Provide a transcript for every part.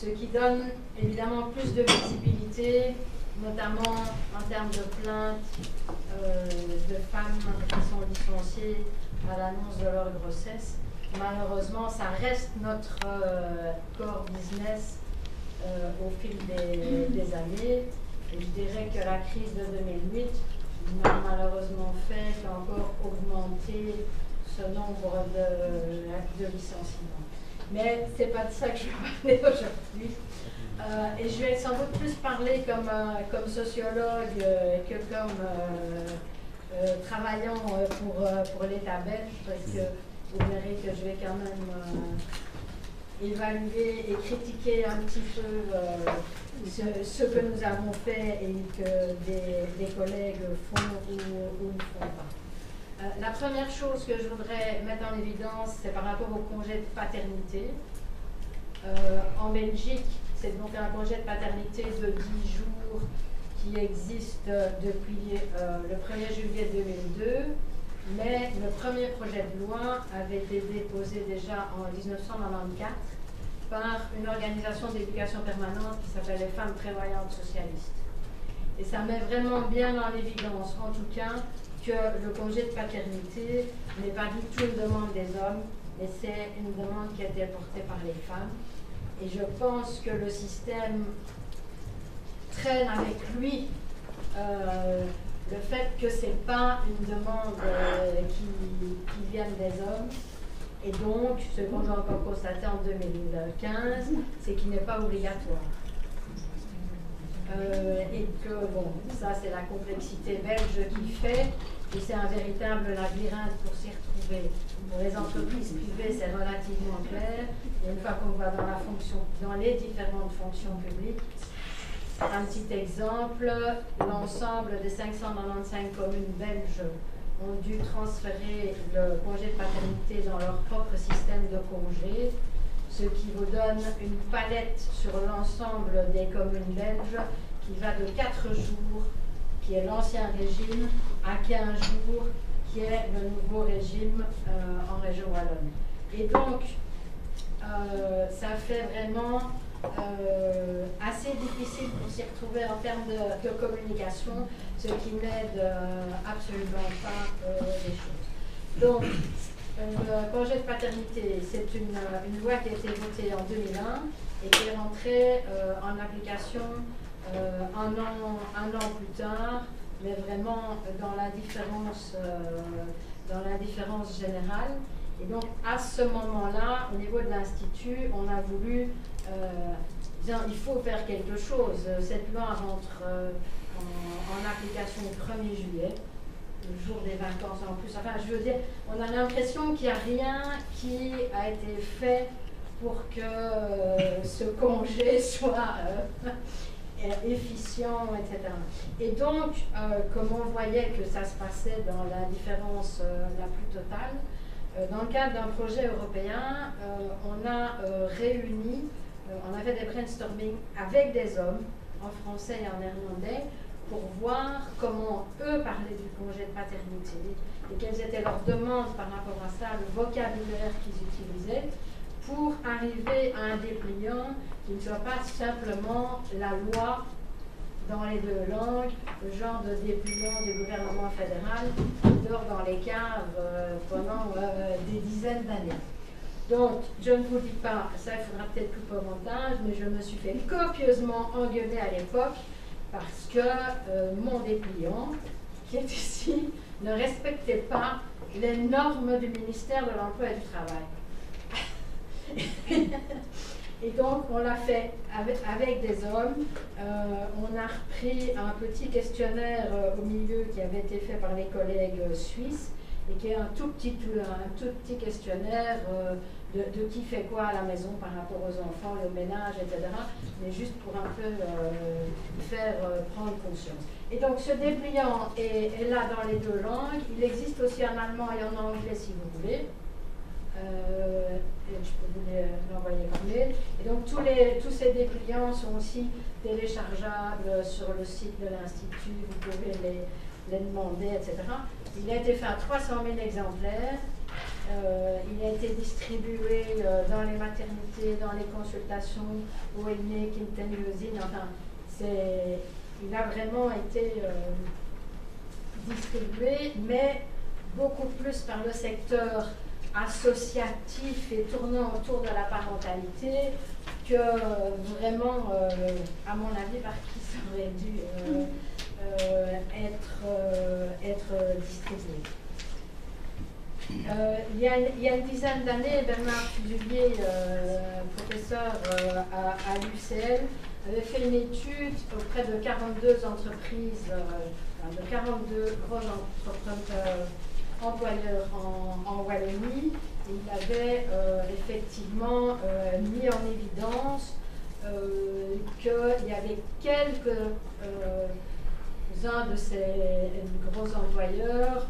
ce qui donne évidemment plus de visibilité, notamment en termes de plaintes de femmes qui sont licenciées à l'annonce de leur grossesse. Malheureusement, ça reste notre core business au fil des années. Et je dirais que la crise de 2008 n'a malheureusement fait qu'encore augmenter ce nombre de licenciements. Mais ce n'est pas de ça que je vais parler aujourd'hui. Et je vais sans doute plus parler comme sociologue que comme travaillant pour l'État belge, parce que vous verrez que je vais quand même évaluer et critiquer un petit peu ce que nous avons fait et que des collègues font ou ne font pas. La première chose que je voudrais mettre en évidence, c'est par rapport au congé de paternité. En Belgique, c'est donc un congé de paternité de 10 jours qui existe depuis le 1er juillet 2002, mais le premier projet de loi avait été déposé déjà en 1994 par une organisation d'éducation permanente qui s'appelle les Femmes prévoyantes socialistes. Et ça met vraiment bien en évidence, en tout cas, que le congé de paternité n'est pas du tout une demande des hommes, mais c'est une demande qui a été portée par les femmes. Et je pense que le système traîne avec lui le fait que ce n'est pas une demande qui vient des hommes. Et donc, ce qu'on a encore constaté en 2015, c'est qu'il n'est pas obligatoire. Et que, bon, ça c'est la complexité belge qui fait que c'est un véritable labyrinthe pour s'y retrouver. Pour les entreprises privées, c'est relativement clair. Et une fois qu'on va dans les différentes fonctions publiques, un petit exemple, l'ensemble des 595 communes belges ont dû transférer le congé de paternité dans leur propre système de congés, ce qui vous donne une palette sur l'ensemble des communes belges qui va de 4 jours, qui est l'ancien régime, à 15 jours, qui est le nouveau régime en région wallonne. Et donc, ça fait vraiment assez difficile pour s'y retrouver en termes de communication, ce qui n'aide absolument pas les choses. Donc, le congé de paternité, c'est une loi qui a été votée en 2001 et qui est rentrée en application un an plus tard, mais vraiment dans la différence générale. Et donc, à ce moment-là, au niveau de l'Institut, on a voulu dire il faut faire quelque chose. Cette loi rentre en application le 1er juillet, le jour des vacances en plus. Enfin, je veux dire, on a l'impression qu'il n'y a rien qui a été fait pour que ce congé soit efficient, etc. Et donc, comme on voyait que ça se passait dans la différence la plus totale, dans le cadre d'un projet européen, on a réuni, on a fait des brainstorming avec des hommes, en français et en néerlandais, pour voir comment eux parlaient du congé de paternité et quelles étaient leurs demandes par rapport à ça, le vocabulaire qu'ils utilisaient, pour arriver à un dépliant qui ne soit pas simplement la loi dans les deux langues, le genre de dépliant du gouvernement fédéral qui dort dans les caves pendant des dizaines d'années. Donc, je ne vous dis pas, ça il faudra peut-être couper au montage, mais je me suis fait copieusement engueuler à l'époque parce que mon dépliant, qui est ici, ne respectait pas les normes du ministère de l'Emploi et du Travail. Et donc, on l'a fait avec des hommes. On a repris un petit questionnaire au milieu qui avait été fait par les collègues suisses et qui est un tout petit questionnaire de qui fait quoi à la maison par rapport aux enfants, le ménage, etc. Mais juste pour un peu faire prendre conscience. Et donc, ce dépliant est là dans les deux langues. Il existe aussi en allemand et en anglais si vous voulez. Je peux vous l'envoyer par mail. Et donc tous ces dépliants sont aussi téléchargeables sur le site de l'Institut, vous pouvez les demander, etc. Il a été fait à 300 000 exemplaires. Il a été distribué dans les maternités, dans les consultations, au ENE, Kinten-Usine, enfin, il a vraiment été distribué, mais beaucoup plus par le secteur associatif et tournant autour de la parentalité que vraiment, à mon avis, par qui ça aurait dû être distribué. Il y a une dizaine d'années, Bernard Fusulier, professeur à l'UCL, avait fait une étude auprès de 42 entreprises, de 42 gros employeurs en Wallonie. Il avait effectivement mis en évidence qu'il y avait quelques-uns de ces gros employeurs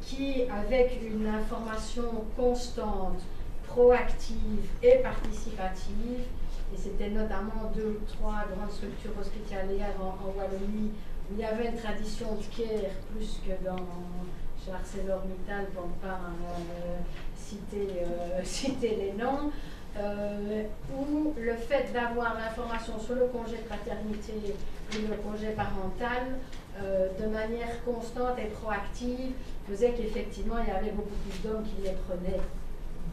qui, avec une information constante, proactive et participative, et c'était notamment 2 ou 3 grandes structures hospitalières en Wallonie, où il y avait une tradition de care plus que chez ArcelorMittal, pour ne pas citer les noms, où le fait d'avoir l'information sur le congé de paternité et le congé parental de manière constante et proactive faisait qu'effectivement il y avait beaucoup plus d'hommes qui les prenaient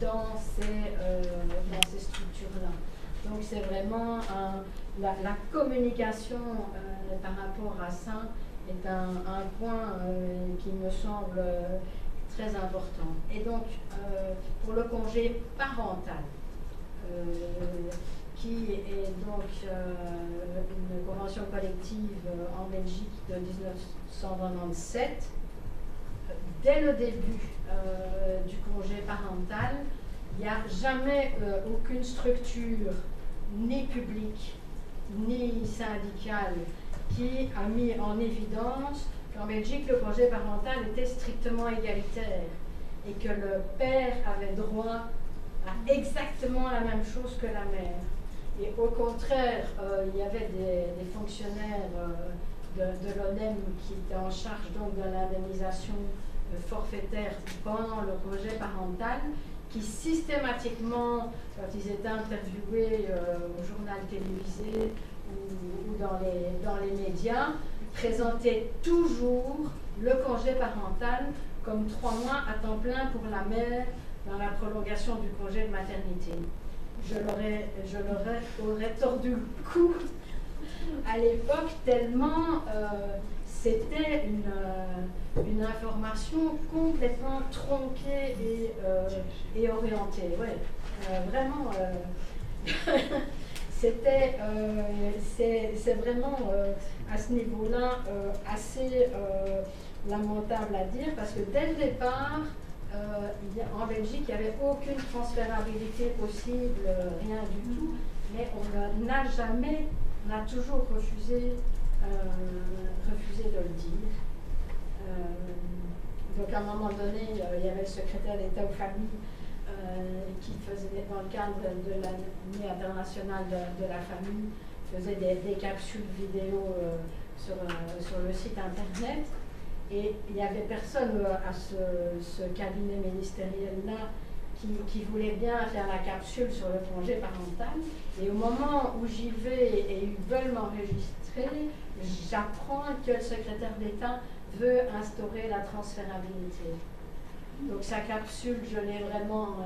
dans ces structures-là. Donc c'est vraiment la communication par rapport à ça est un point qui me semble très important. Et donc pour le congé parental, qui est donc une convention collective en Belgique de 1997, dès le début du congé parental, il n'y a jamais aucune structure, ni publique, ni syndicale, qui a mis en évidence qu'en Belgique, le congé parental était strictement égalitaire et que le père avait droit à exactement la même chose que la mère. Et au contraire, il y avait des fonctionnaires de l'ONEM qui étaient en charge donc de l'indemnisation forfaitaire pendant le congé parental, qui systématiquement, quand ils étaient interviewés au journal télévisé ou dans les médias, présentaient toujours le congé parental comme 3 mois à temps plein pour la mère dans la prolongation du congé de maternité. Je leur aurais tordu le cou à l'époque, tellement c'était une information complètement tronquée et orientée. Ouais, vraiment, c'est vraiment à ce niveau-là assez lamentable à dire, parce que dès le départ, en Belgique, il n'y avait aucune transférabilité possible, rien du tout, mais on a toujours refusé de le dire. Donc à un moment donné, il y avait le secrétaire d'État aux familles qui faisait, dans le cadre de l'année internationale de la famille, faisait des capsules vidéo sur le site internet. Et il n'y avait personne à ce cabinet ministériel-là qui voulait bien faire la capsule sur le congé parental. Et au moment où j'y vais et ils veulent m'enregistrer, j'apprends que le secrétaire d'État veut instaurer la transférabilité. Donc sa capsule, je l'ai vraiment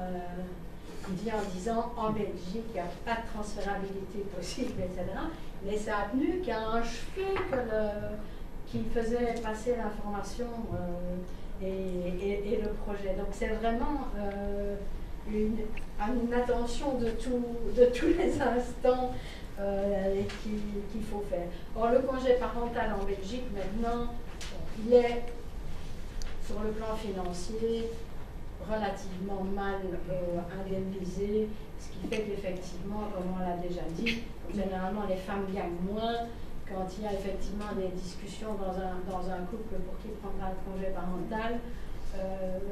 dit en disant en Belgique, il n'y a pas de transférabilité possible, etc. Mais ça a tenu qu'à un cheveu qui faisait passer l'information et le projet. Donc c'est vraiment une attention de tous les instants qu'il faut faire. Or, le congé parental en Belgique, maintenant, il est, sur le plan financier, relativement mal indemnisé, ce qui fait qu'effectivement, comme on l'a déjà dit, généralement les femmes gagnent moins. Quand il y a effectivement des discussions dans un couple pour qui prendra le congé parental,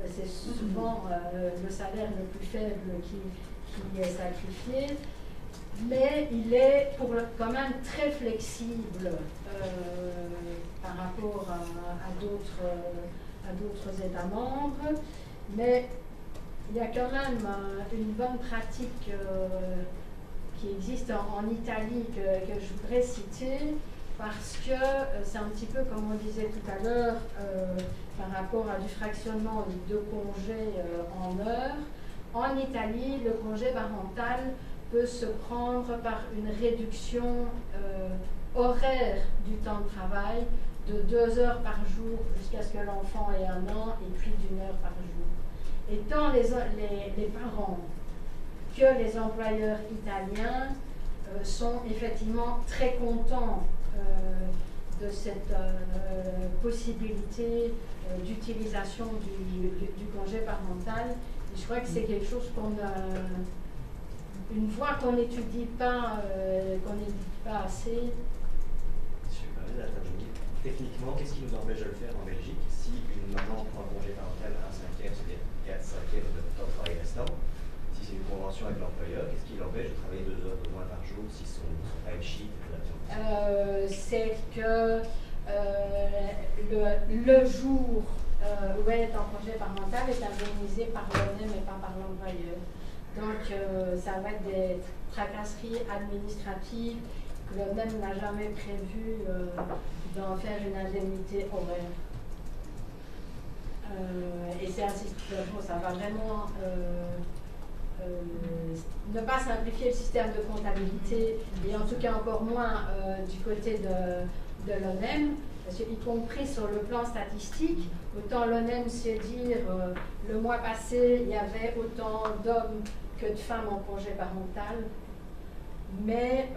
c'est souvent le salaire le plus faible qui est sacrifié. Mais il est quand même très flexible par rapport à d'autres États membres. Mais il y a quand même une bonne pratique qui existe en Italie que je voudrais citer, parce que c'est un petit peu comme on disait tout à l'heure par rapport à du fractionnement de congés en heures. En Italie, le congé parental peut se prendre par une réduction horaire du temps de travail de 2 heures par jour jusqu'à ce que l'enfant ait 1 an et puis d'1 heure par jour. Et tant les parents que les employeurs italiens sont effectivement très contents de cette possibilité d'utilisation du congé parental. Et je crois que c'est quelque chose une fois qu'on n'étudie pas assez. Je vais parler d'intervenir. Techniquement, qu'est-ce qui nous empêche de le faire en Belgique si une maman prend un congé parental à 1/5, c'est-à-dire 4/5 de temps de travail restant? Si c'est une convention avec l'employeur, qu'est-ce qui l'empêche de travailler 2 heures de moins par jour si son time sheet est c'est que le jour où elle est en congé parental est indemnisé par l'ONEM et pas par l'employeur. Donc ça va être des tracasseries administratives que l'ONEM n'a jamais prévu d'en faire une indemnité horaire. Et c'est ainsi que ça va vraiment ne pas simplifier le système de comptabilité, et en tout cas encore moins du côté de l'ONEM, parce qu'y compris sur le plan statistique, autant l'ONEM sait dire le mois passé il y avait autant d'hommes que de femmes en congé parental, mais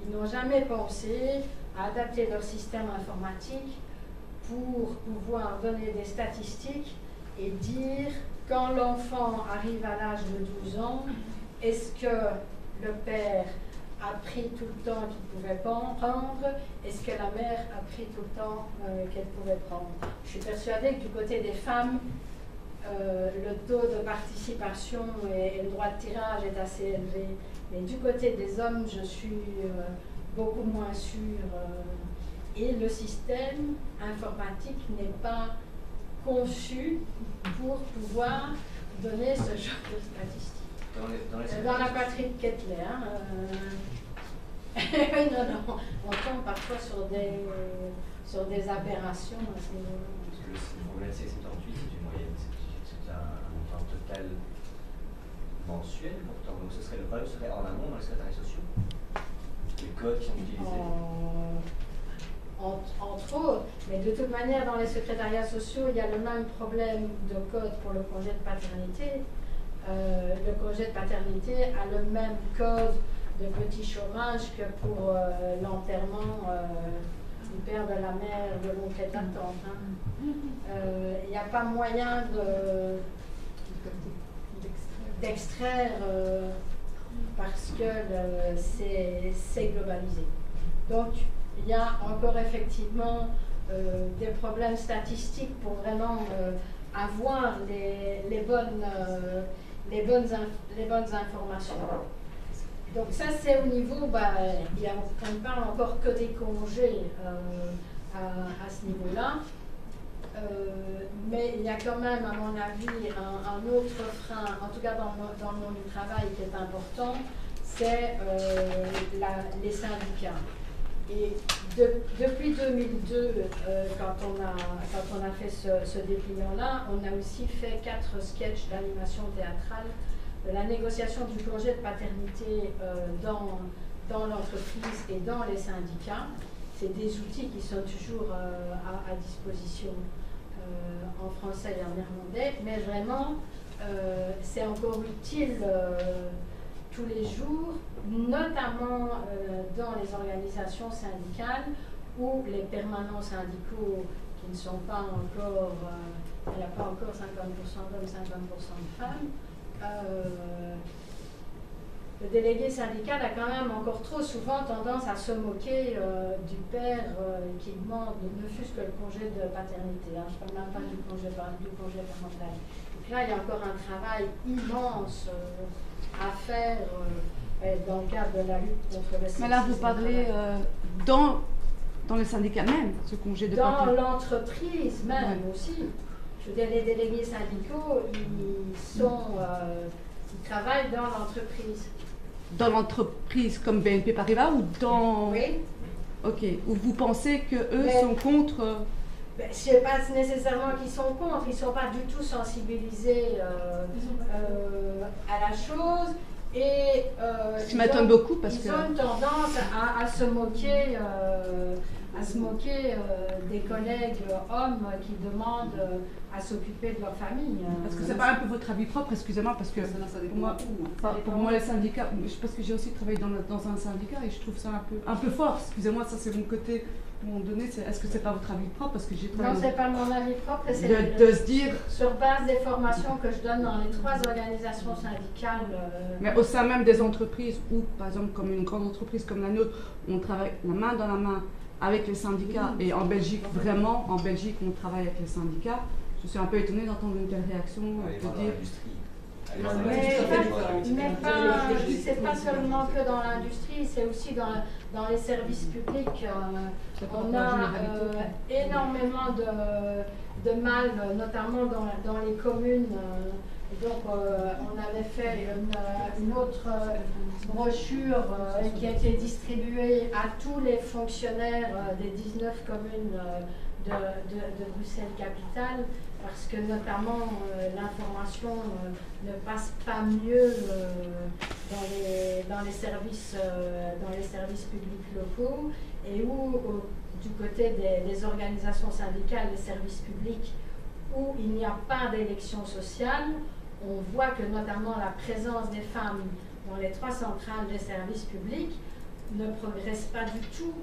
ils n'ont jamais pensé à adapter leur système informatique pour pouvoir donner des statistiques et dire quand l'enfant arrive à l'âge de 12 ans, est-ce que le père a pris tout le temps qu'il pouvait prendre? Est-ce que la mère a pris tout le temps qu'elle pouvait prendre? Je suis persuadée que du côté des femmes, le taux de participation et le droit de tirage est assez élevé. Mais du côté des hommes, je suis beaucoup moins sûre. Et le système informatique n'est pas conçu pour pouvoir donner ce genre de statistiques. Dans la patrie de Kettler, non, on tombe parfois sur des aberrations à ce niveau-là. Le problème, c'est 78, c'est une moyenne, c'est un montant total mensuel, pourtant. Donc ce problème serait en amont dans les secrétariats sociaux. Les codes qui sont utilisés. Entre autres, mais de toute manière, dans les secrétariats sociaux, il y a le même problème de code pour le congé de paternité. Le congé de paternité a le même code de petit chômage que pour l'enterrement du père, de la mère, de l'oncle et de la tante. Il n'y a pas moyen d'extraire parce que c'est globalisé. Donc, il y a encore effectivement des problèmes statistiques pour vraiment avoir les bonnes informations. Donc ça, c'est au niveau, on ne parle encore que des congés à ce niveau-là. Mais il y a quand même, à mon avis, un autre frein, en tout cas dans le monde du travail, qui est important, c'est les syndicats. Et depuis 2002, quand on a fait ce dépliant-là, on a aussi fait 4 sketchs d'animation théâtrale de la négociation du congé de paternité dans l'entreprise et dans les syndicats. C'est des outils qui sont toujours à disposition en français et en néerlandais, mais vraiment, c'est encore utile tous les jours, notamment dans les organisations syndicales où les permanents syndicaux qui ne sont pas encore, il n'y a pas encore 50% d'hommes, 50% de femmes, le délégué syndical a quand même encore trop souvent tendance à se moquer du père qui demande ne fût-ce que le congé de paternité. Je ne parle même pas du congé parental. Donc là, il y a encore un travail immense à faire dans le cadre de la lutte contre le sexisme. Mais là, vous parlez dans les syndicats même, ce congé de paternité. Dans l'entreprise même aussi. je veux dire, les délégués syndicaux, ils travaillent dans l'entreprise. Dans l'entreprise comme BNP Paribas ou dans... Oui. Ok. Ou vous pensez qu'eux sont contre... Ben, je ne sais pas nécessairement qu'ils sont contre, ils ne sont pas du tout sensibilisés à la chose. Et ce qui m'étonne beaucoup parce que... Ils ont une tendance à se moquer, des collègues hommes qui demandent à s'occuper de leur famille. Parce que c'est pas un peu votre avis propre, excusez-moi, parce que pour moi les syndicats, parce que j'ai aussi travaillé dans un syndicat et je trouve ça un peu fort, excusez-moi, ça c'est mon côté, à un moment donné, est-ce que c'est pas votre avis propre parce que j'ai travaillé... Non, c'est pas mon avis propre, c'est de se dire... Sur base des formations que je donne dans les 3 organisations syndicales... Mais au sein même des entreprises, ou par exemple comme une grande entreprise comme la nôtre, on travaille la main dans la main avec les syndicats, et en Belgique, vraiment, en Belgique, on travaille avec les syndicats. Je suis un peu étonnée d'entendre une telle réaction, de dire... Mais c'est pas seulement que dans l'industrie, c'est aussi dans les services publics. On a énormément de mal, notamment dans les communes. Donc, on avait fait une autre brochure qui a été distribuée à tous les fonctionnaires des 19 communes de Bruxelles-Capitale, parce que notamment l'information ne passe pas mieux dans les services publics locaux, et où du côté des organisations syndicales, des services publics, où il n'y a pas d'élection sociale, on voit que notamment la présence des femmes dans les 3 centrales des services publics ne progresse pas du tout,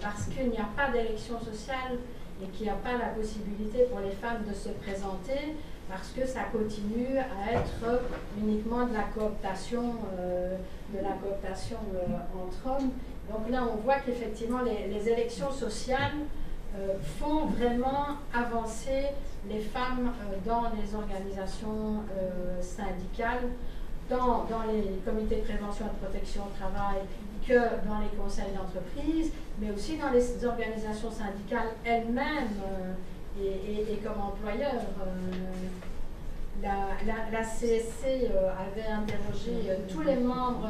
parce qu'il n'y a pas d'élection sociale et qu'il n'y a pas la possibilité pour les femmes de se présenter, parce que ça continue à être uniquement de la cooptation entre hommes. Donc là, on voit qu'effectivement, les élections sociales font vraiment avancer les femmes dans les organisations syndicales, dans les comités de prévention et de protection au travail, que dans les conseils d'entreprise, mais aussi dans les organisations syndicales elles-mêmes et comme employeurs. La CSC avait interrogé tous les membres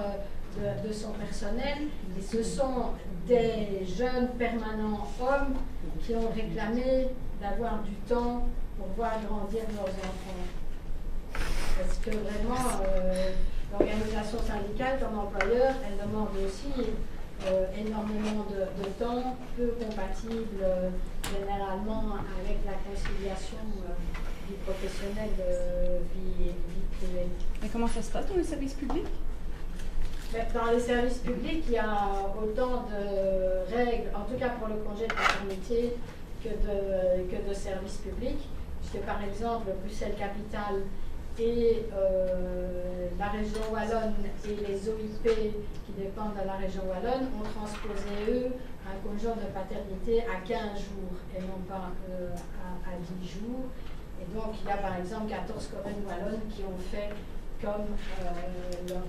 de son personnel, et ce sont des jeunes permanents hommes qui ont réclamé d'avoir du temps pour voir grandir leurs enfants. Parce que vraiment, l'organisation syndicale comme employeur, elle demande aussi énormément de temps, peu compatible généralement avec la conciliation vie professionnelle, vie privée. Et comment ça se passe dans les services publics? Dans les services publics, il y a autant de règles, en tout cas pour le congé de paternité, que de services publics. Puisque par exemple, Bruxelles-Capitale et la région Wallonne et les OIP qui dépendent de la région Wallonne ont transposé, eux, un congé de paternité à 15 jours et non pas à 10 jours. Et donc, il y a par exemple 14 communes wallonnes qui ont fait comme leur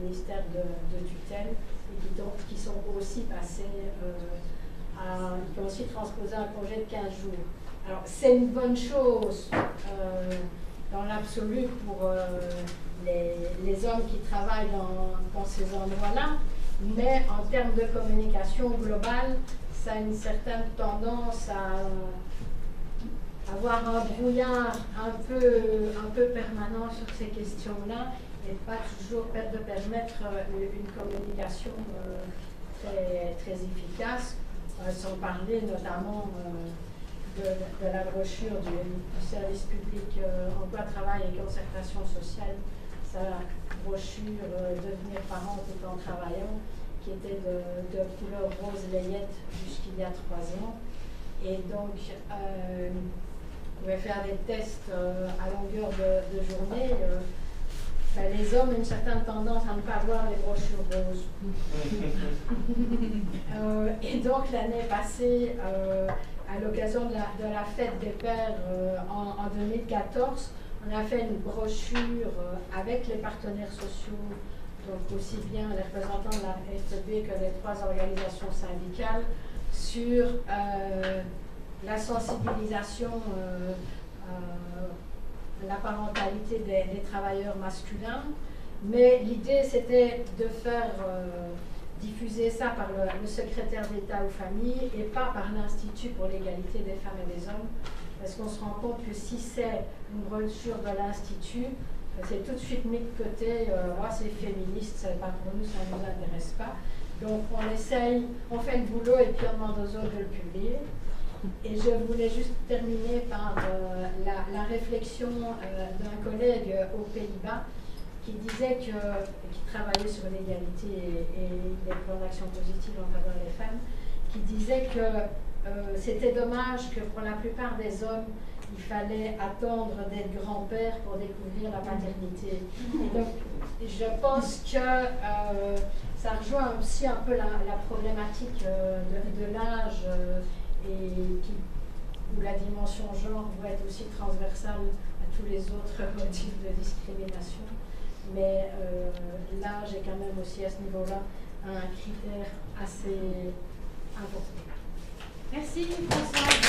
ministère de tutelle et qui sont aussi passés qui ont aussi transposé un congé de 15 jours. Alors, c'est une bonne chose dans l'absolu pour les hommes qui travaillent dans ces endroits-là, mais en termes de communication globale, ça a une certaine tendance à avoir un brouillard un peu permanent sur ces questions-là et pas toujours de permettre une communication très, très efficace, sans parler notamment de la brochure du service public emploi, travail et concertation sociale, sa brochure Devenir parent tout en travaillant, qui était de couleur rose layette jusqu'il y a 3 ans. Et donc, on pouvait faire des tests à longueur de journée. Les hommes ont une certaine tendance à ne pas voir les brochures roses. Et donc, l'année passée, à l'occasion de la fête des pères en 2014, on a fait une brochure avec les partenaires sociaux, donc aussi bien les représentants de la FEB que les 3 organisations syndicales, sur la sensibilisation la parentalité des travailleurs masculins. Mais l'idée, c'était de faire diffuser ça par le secrétaire d'État aux familles et pas par l'Institut pour l'égalité des femmes et des hommes. Parce qu'on se rend compte que si c'est une brochure de l'Institut, c'est tout de suite mis de côté, c'est féministe, c'est pas pour nous, ça ne nous intéresse pas. Donc on essaye, on fait le boulot et puis on demande aux autres de le publier. Et je voulais juste terminer par la réflexion d'un collègue aux Pays-Bas qui disait qui travaillait sur l'égalité et les plans d'action positive en faveur des femmes, qui disait que c'était dommage que pour la plupart des hommes, il fallait attendre d'être grand-père pour découvrir la paternité. Et donc, je pense que ça rejoint aussi un peu la problématique de l'âge où la dimension genre doit être aussi transversale à tous les autres motifs de discrimination. Mais l'âge est quand même aussi à ce niveau-là un critère assez important. Merci François.